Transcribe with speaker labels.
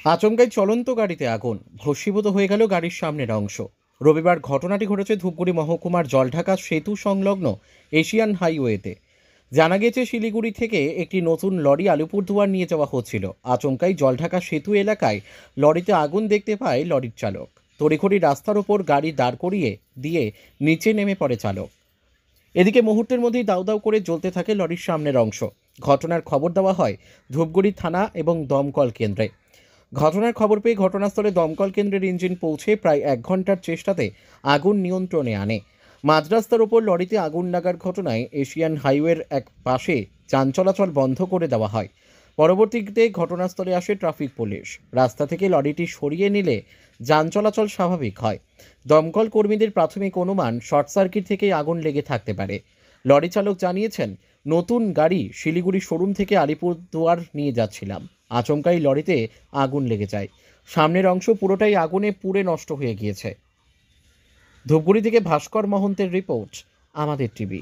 Speaker 1: আচমকাই চলন্ত গাড়িতে আগুন, ভস্মীভূত হয়ে গেল গাড়ির সামনের অংশ। রবিবার ঘটনাটি ঘটেছে ধূপগুড়ি মহকুমার জলঢাকা সেতু সংলগ্ন এশিয়ান হাইওয়েতে। জানা গেছে শিলিগুড়ি থেকে একটি নতুন লরি আলিপুরদুয়ার নিয়ে যাওয়া হচ্ছিল। আচমকাই জলঢাকা সেতু এলাকায় লরিতে আগুন দেখতে পায় লরির চালক। তড়িঘড়ি রাস্তার ওপর গাড়ি দাঁড় করিয়ে দিয়ে নিচে নেমে পড়ে চালক। এদিকে মুহূর্তের মধ্যেই দাউ দাউ করে জ্বলতে থাকে লরির সামনের অংশ। ঘটনার খবর দেওয়া হয় ধূপগুড়ি থানা এবং দমকল কেন্দ্রে। ঘটনার খবর পেয়ে ঘটনাস্থলে দমকল কেন্দ্রের ইঞ্জিন পৌঁছে প্রায় 1 ঘন্টার চেষ্টাতে আগুন নিয়ন্ত্রণে আনে। মাঝ রাস্তার ওপর লরিতে আগুন লাগার ঘটনায় এশিয়ান হাইওয়ের এক পাশে যান চলাচল বন্ধ করে দেওয়া হয়। পরবর্তীতে ঘটনাস্থলে আসে ট্রাফিক পুলিশ। রাস্তা থেকে লরিটি সরিয়ে নিলে যান চলাচল স্বাভাবিক হয়। দমকল কর্মীদের প্রাথমিক অনুমান শর্ট সার্কিট থেকেই আগুন লেগে থাকতে পারে। লরি চালক জানিয়েছেন, নতুন গাড়ি শিলিগুড়ি শোরুম থেকে আলিপুরদুয়ার নিয়ে যাচ্ছিলাম। আচমকাই লরিতে আগুন লেগে যায়। সামনের অংশ পুরোটাই আগুনে পুড়ে নষ্ট হয়ে গিয়েছে। ধূপগুড়ি থেকে ভাস্কর মহন্তের রিপোর্ট, আমাদের টিভি।